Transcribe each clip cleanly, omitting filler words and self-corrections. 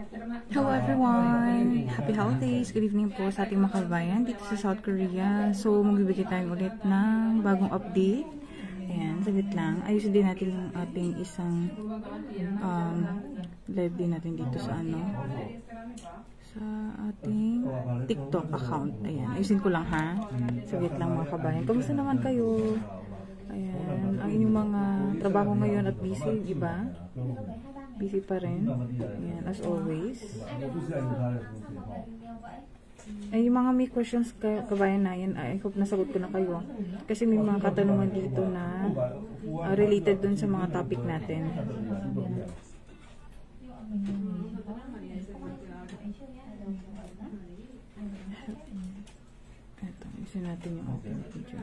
Hello everyone! Happy holidays! Good evening po sa ating mga kabayan dito sa South Korea. So, magbibigay tayo ulit ng bagong update. Ayan, saglit lang. Ayusin din natin yung ating isang live din natin dito sa sa ating TikTok account. Ayan, ayusin ko lang ha. Saglit lang mga kabayan. Kamusta naman kayo? Ayan, ang inyong mga trabaho ngayon at busy, diba? Busy pa rin. Ayan, as always. Ay, yung mga may questions kabayan na yan, I hope nasagot ko na kayo. Kasi may mga katanungan dito na related dun sa mga topic natin. Ito, isin natin yung open video.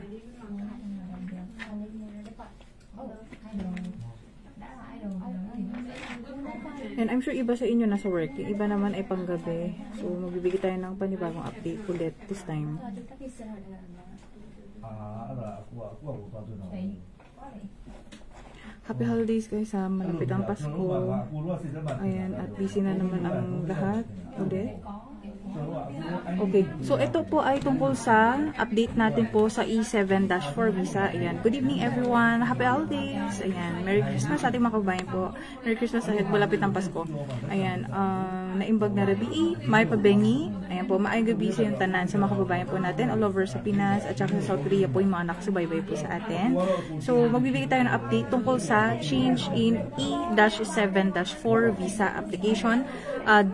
And I'm sure iba sa inyo nasa work, yung iba naman ay panggabi. So, magbibigay tayo ng panibagong update ulit this time. Happy holidays guys ha, malapit ang Pasko. Ayan, at busy na naman ang lahat ulit. Okay, so ito po ay tungkol sa update natin po sa E7-4 visa. Ayan, good evening everyone, happy holidays. Ayan, Merry Christmas sa ating mga kabayan po. Merry Christmas ahead, malapit ang Pasko. Ayan, naimbag na rabi, may pabengi. Ayan po, maayong gabi sa yung tanan sa mga kababayan po natin all over sa Pinas at saka sa South Korea po yung mga nakasubaybay po sa atin. So, magbibigay tayo ng update tungkol sa change in E-7-4 visa application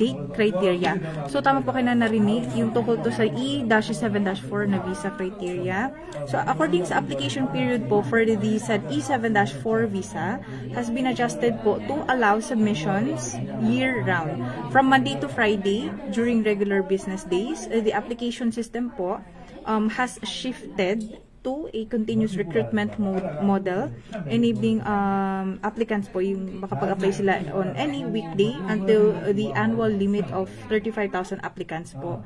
date criteria. So, tama po kayo na narinig yung tungkol to sa E-7-4 na visa criteria. So, according sa application period po for the said E-7-4 visa has been adjusted po to allow submissions year-round. From Monday to Friday during regular business days, the application system po has shifted to a continuous recruitment model, enabling applicants po yung makapag-apply sila on any weekday until the annual limit of 35,000 applicants po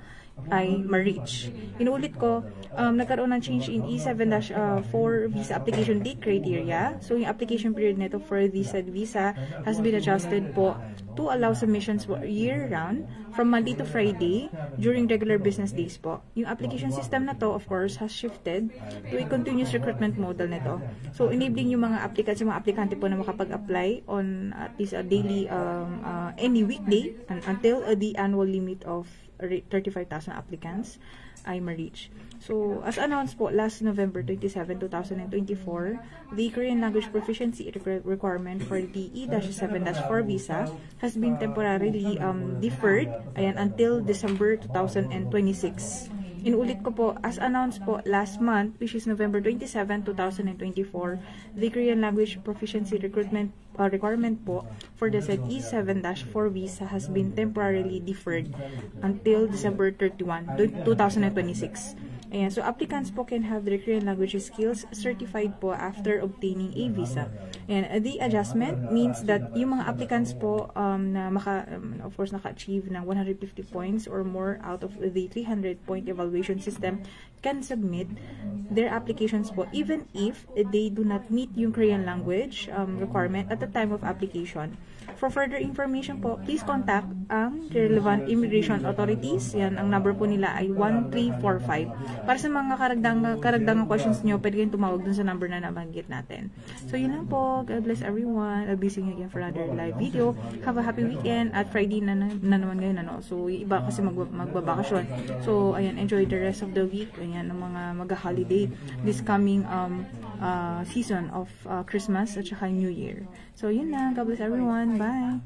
ay ma-reach. Inuulit ko, nagkaroon ng change in E7-4 visa application date criteria. So, yung application period nito for this said visa has been adjusted po to allow submissions year-round from Monday to Friday during regular business days po. Yung application system na to, of course, has shifted to a continuous recruitment model nito. So, enabling yung mga applicants, yung mga aplikante po na makapag-apply on at least a daily, any weekday until the annual limit of 35,000 applicants ay ma-reach. So, as announced po last November 27, 2024, the Korean language proficiency requirement for the E-7-4 visa has been temporarily deferred until December 2026. Inulit ko po, as announced po last month, which is November 27, 2024, the Korean language proficiency recruitment requirement po for the said E7-4 visa has been temporarily deferred until December 31, 2026. Ayan, so applicants po can have their Korean language skills certified po after obtaining a visa. And the adjustment means that yung mga applicants po na of course naka-achieve ng 150 points or more out of the 300-point evaluation system can submit their applications po even if they do not meet yung Korean language requirement at the time of application. For further information po, please contact ang relevant immigration authorities. Yan, ang number po nila ay 1345. Para sa mga karagdagang questions nyo, pwede kayong tumawag dun sa number na nabanggit natin. So, yun lang po. God bless everyone. I'll be seeing you again for another live video. Have a happy weekend. At Friday na naman ngayon, ano. So, yung iba kasi magbabakasyon. So, ayan, enjoy the rest of the week. Ayan, ng mga mag-holiday this coming season of Christmas at saka New Year. So, yun lang. God bless everyone. Bye!